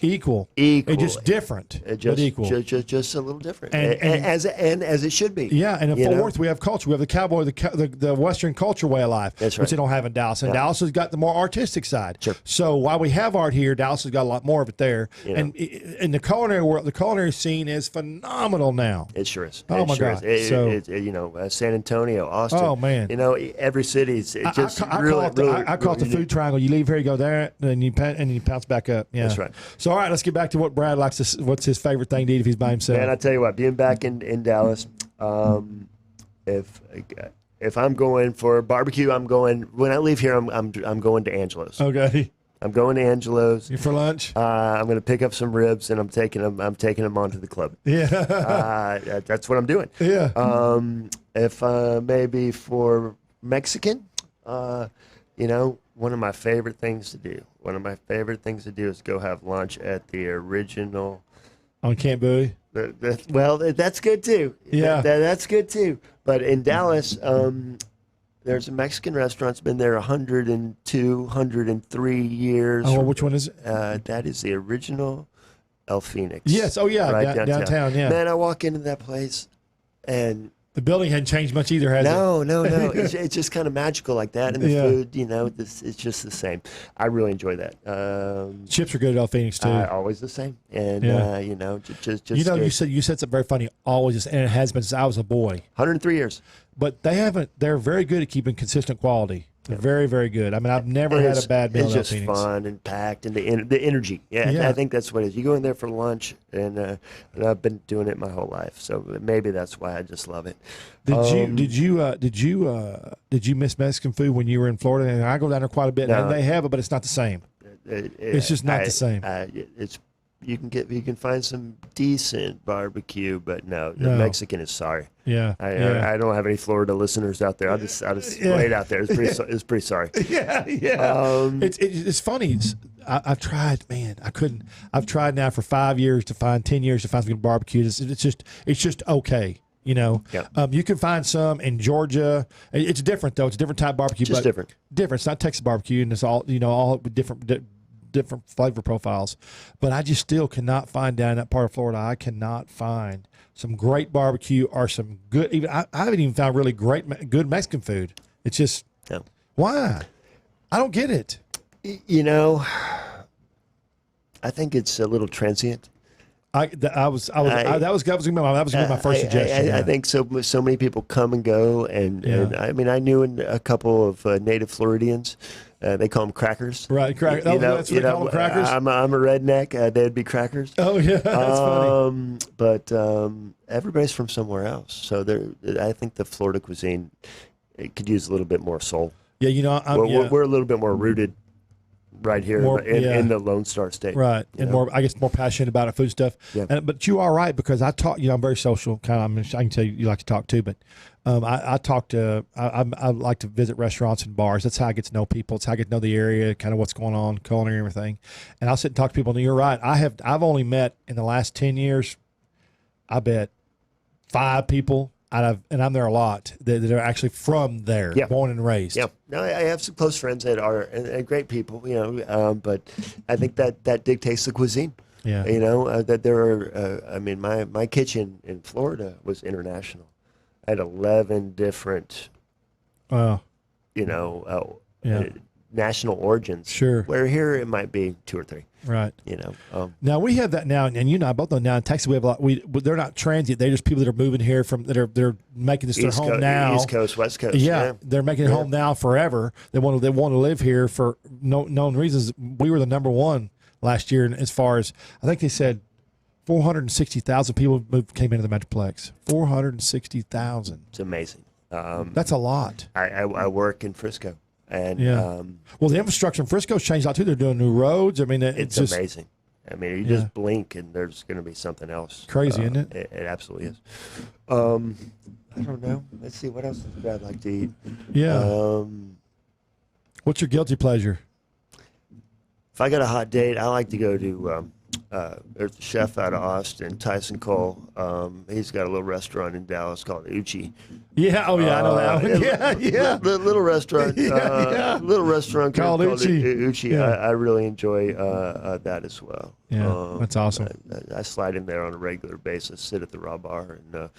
Equal. It's just different, but equal. Just a little different, and as it should be. Yeah, and in Fort Worth we have culture. We have the cowboy, the Western culture way of life, That's right. which they don't have in Dallas. And Dallas has got the more artistic side. Sure. So while we have art here, Dallas has got a lot more of it there. And in the culinary world, the culinary scene is phenomenal now. It sure is. Oh my God! San Antonio, Austin. Oh man! Every city's I call it the food triangle. You leave here, you go there, and you bounce back up. Yeah, that's right. So all right, let's get back to what Brad likes to. What's his favorite thing to eat if he's by himself? Man, I tell you what, being back in Dallas, if I'm going for barbecue, when I leave here, I'm going to Angelo's. Okay. I'm going to Angelo's. You for lunch? I'm going to pick up some ribs and I'm taking them onto the club. Yeah. That's what I'm doing. Yeah. If maybe for Mexican, one of my favorite things to do. Is go have lunch at the original. On Camp Bowie? Well, that's good too. Yeah. That's good too. But in Dallas, there's a Mexican restaurant. It's been there 102, 103 years. Oh, which one is it? That is the original El Phoenix. Yes. Oh, yeah. Right downtown. Yeah. Man, I walk into that place and the building hadn't changed much either, has it? No. It's just kind of magical like that. And the food, it's just the same. I really enjoy that. Chips are good at El Phoenix, too. Always the same. And, just you said something very funny, always, and it has been since I was a boy. 103 years. But they're very good at keeping consistent quality. They're very, very good. I mean, I've never had a bad meal. It's just fun and packed, and the energy. Yeah, I think that's what it is. You go in there for lunch, and I've been doing it my whole life, so maybe that's why I just love it. Did you miss Mexican food when you were in Florida? And I go down there quite a bit, and they have it, but it's not the same. It's just not the same. You can find some decent barbecue, but no. Mexican is sorry. Yeah, I don't have any Florida listeners out there. I'll just lay it out there. It's pretty sorry. Yeah. It's funny. I've tried, man. I couldn't. I've tried now for 5 years to find 10 years to find some good barbecue. It's just okay. You can find some in Georgia. It's different though. It's a different type of barbecue. Just different. It's not Texas barbecue, and it's all all different flavor profiles, but I just still cannot find down in that part of Florida. I cannot find some great barbecue or some good. Even I haven't even found really good Mexican food. It's just why? I don't get it. I think it's a little transient. That was gonna be my first suggestion. I think so many people come and go, and I mean I knew a couple of native Floridians. They call them crackers. Right, crackers. That's what they call them, crackers? I'm a redneck. They'd be crackers. Oh, yeah, that's funny. But everybody's from somewhere else. So I think the Florida cuisine could use a little bit more soul. Yeah, we're a little bit more rooted right here in the Lone Star State. Right, and more passionate about our food stuff. Yeah. But you are right, because I talk, I'm very social, kind of. I can tell you like to talk too, but I like to visit restaurants and bars. That's how I get to know people. It's how I get to know the area, kind of what's going on, culinary and everything. And I'll sit and talk to people, and you're right. I've only met in the last 10 years, I bet 5 people and I'm there a lot that are actually from there, born and raised. Yeah, no, I have some close friends that are and great people, but I think that dictates the cuisine. Yeah, that there are. My kitchen in Florida was international. I had 11 different, national origins. Sure. Where here it might be 2 or 3. Right. Now we have that now, and I both know now in Texas we have a lot. They're not transient; they're just people that are moving here they're making this their home now. East Coast, West Coast. Yeah, they're making it home now forever. They want to live here for known reasons. We were the number one last year, and as far as I think they said, 460,000 people came into the Metroplex. 460,000. It's amazing. That's a lot. I work in Frisco. And well, the infrastructure in Frisco's changed a lot too. They're doing new roads. I mean, it's just amazing. I mean, you just blink and there's going to be something else. Crazy, isn't it? It absolutely is. I don't know. Let's see, what else does Brad like to eat? Yeah. What's your guilty pleasure? If I got a hot date, I like to go to there's a chef out of Austin, Tyson Cole. He's got a little restaurant in Dallas called Uchi. Yeah, oh yeah, I know that one. Yeah. Little restaurant, little restaurant called Uchi. Uchi. Yeah. I really enjoy that as well. Yeah, that's awesome. I slide in there on a regular basis, sit at the raw bar, and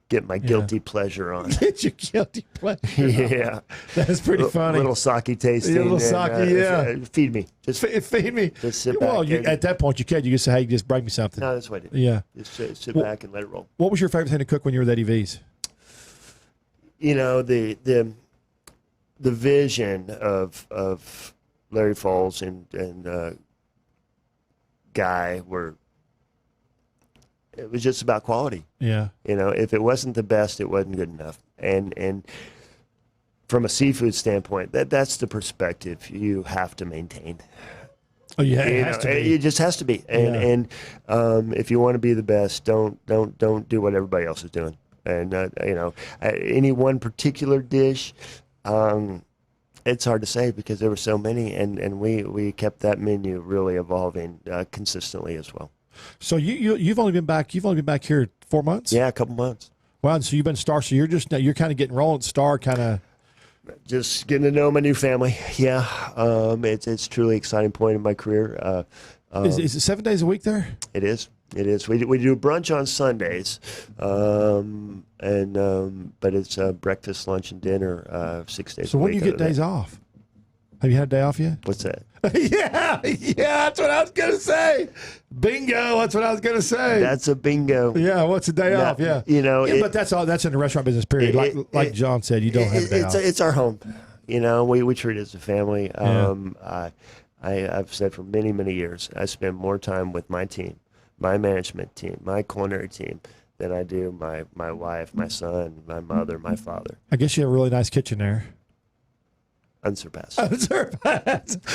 get my guilty pleasure on. Get your guilty pleasure. Yeah, that's pretty funny. Little sake tasting. A little sake, feed me. Just feed me. Just sit back. Well, at that point, you just say, "Hey, just bring me something." No, that's what I did. Yeah. Just sit back and let it roll. What was your favorite thing to cook when you were at EVs? You know, the vision of Larry Foles and Guy were. It was just about quality. Yeah. You know, if it wasn't the best, it wasn't good enough. And from a seafood standpoint, that's the perspective you have to maintain. Oh yeah, it has to be. It just has to be. And if you want to be the best, don't do what everybody else is doing. And any one particular dish, it's hard to say because there were so many, and we kept that menu really evolving consistently as well. So you've only been back here 4 months? Yeah, a couple months. Wow, so you've been Star. So you're kind of getting rolling Star, kind of just getting to know my new family. Yeah, it's truly exciting point in my career. Is it 7 days a week there? It is. It is. We do brunch on Sundays, but it's breakfast, lunch, and dinner 6 days a week. So when do you get days off? Have you had a day off yet? What's that? yeah, that's what I was going to say. Bingo, that's what I was going to say. That's a bingo. Yeah, what's a day off? Yeah. You know, but that's all. That's in the restaurant business, period. Like John said, you don't have a day off. It's our home. You know, we treat it as a family. I've said for many, many years, I spend more time with my team, my management team, my culinary team, than I do my wife, my son, my mother, my father. I guess you have a really nice kitchen there. Unsurpassed.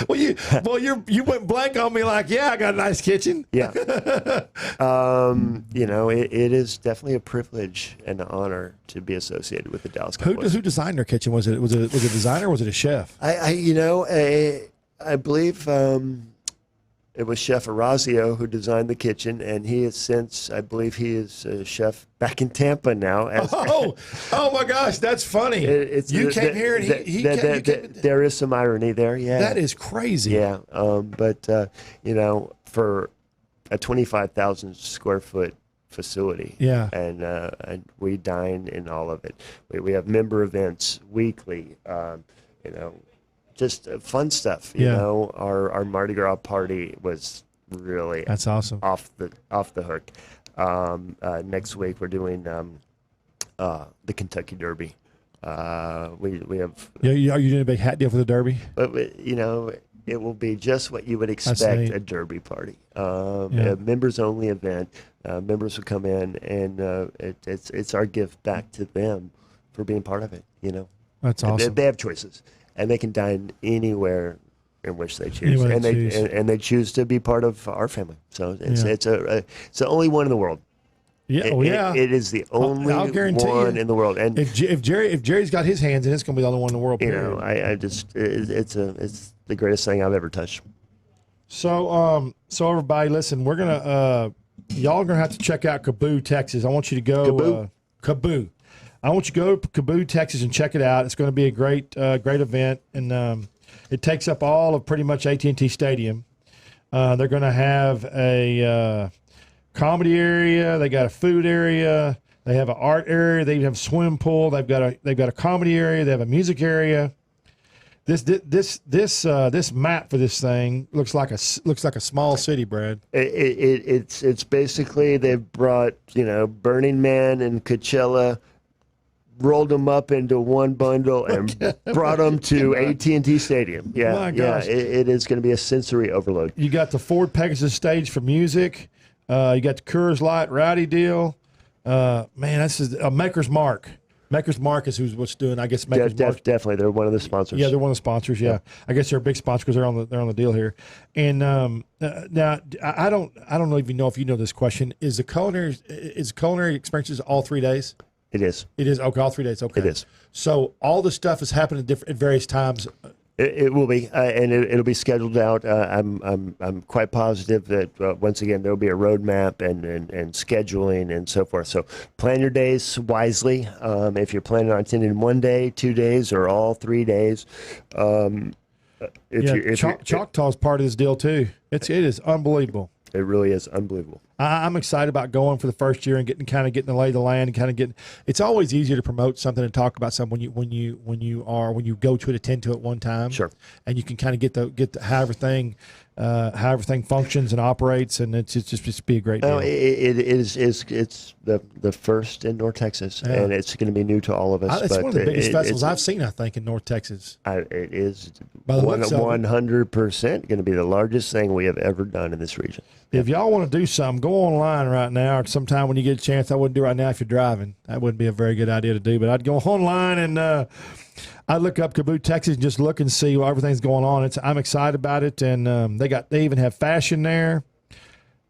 Well, you went blank on me like, yeah, I got a nice kitchen. Yeah. You know, it is definitely a privilege and an honor to be associated with the Dallas Cowboys. Who designed their kitchen? Was it a designer or was it a chef? I believe it was Chef Orazio who designed the kitchen, and he has since, I believe he is a chef back in Tampa now. Oh my gosh, that's funny. You came here and he came. There is some irony there, yeah. That is crazy. Yeah, but you know, for a 25,000 square foot facility, yeah, and we dine in all of it. We have member events weekly, you know. Just fun stuff, you know. Our Mardi Gras party was really that's awesome off the hook. Next week we're doing the Kentucky Derby. We have. Yeah, are you doing a big hat deal for the Derby? But you know, it will be just what you would expect a Derby party. A members only event. Members will come in, and it's our gift back to them for being part of it. You know, that's awesome. They have choices. And they can dine anywhere in which they choose, and they choose to be part of our family. So it's the only one in the world. Yeah, it is the only one in the world. And if Jerry's got his hands in, it's going to be the only one in the world. Period. You know, it's the greatest thing I've ever touched. So everybody, listen, we're gonna y'all are gonna have to check out Kaboo, Texas. I want you to go Kaboo. I want you to go to Kaboo, Texas, and check it out. It's going to be a great event, and it takes up all of pretty much AT&T Stadium. They're going to have a comedy area. They got a food area. They have an art area. They have a swim pool. They've got a comedy area. They have a music area. This map for this thing looks like a small city, Brad. It's basically they've brought Burning Man and Coachella, rolled them up into one bundle and brought them to AT&T Stadium. Yeah, it is going to be a sensory overload. You got the Ford Pegasus stage for music. You got the Coors Light Rowdy deal. Man, this is a Maker's Mark. Maker's Mark is what's doing. I guess Maker's Mark. Definitely, they're one of the sponsors. Yeah, they're one of the sponsors. Yeah, I guess they're a big sponsor because they're on the deal here. And now I don't even know if you know this question. Is culinary experiences all 3 days? It is. It is. Okay, all 3 days. Okay. It is. So all the stuff is happening at various times It will be, and it'll be scheduled out. I'm quite positive that once again there'll be a roadmap and scheduling and so forth. So plan your days wisely. If you're planning on attending 1 day, 2 days, or all 3 days. Choctaw's part of this deal too. It is unbelievable. It really is unbelievable. I'm excited about going for the first year and getting the lay of the land and kind of getting. It's always easier to promote something and talk about something when you go to it, attend to it one time. Sure. And you can kind of get how everything functions and operates, and it's just be a great deal. It's the first in North Texas, and it's going to be new to all of us. It's one of the biggest festivals I've seen, I think, in North Texas. It is 100% going to be the largest thing we have ever done in this region. If y'all want to do something, go online right now, or sometime when you get a chance. I wouldn't do it right now if you're driving. That wouldn't be a very good idea to do, but I'd go online and I'd look up Kaboo, Texas, and just look and see what everything's going on. I'm excited about it, and they even have fashion there.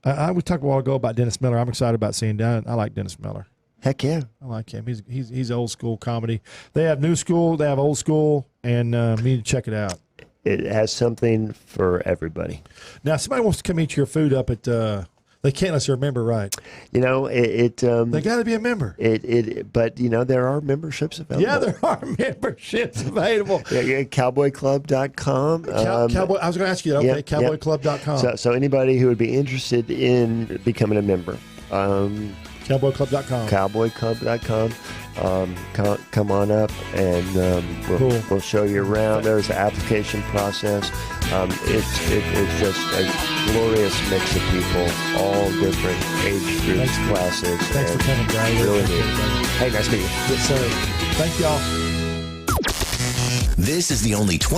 We talked a while ago about Dennis Miller. I'm excited about seeing that. I like Dennis Miller. Heck yeah, I like him. He's old school comedy. They have new school, they have old school, and you need to check it out. It has something for everybody. Now, if somebody wants to come eat your food up at. They can't unless you're a member, right? They got to be a member. But there are memberships available. Yeah, there are memberships available. Cowboyclub.com. Cowboy. I was going to ask you that. Okay, cowboyclub.com. So anybody who would be interested in becoming a member, cowboyclub.com. Cowboyclub.com. Come on up, and we'll show you around. There's the application process. It's just a glorious mix of people, all different age groups, classes. Thanks for coming, Brian. Really neat. Hey, nice to meet you. Yes, sir. Thank y'all. This is the only 20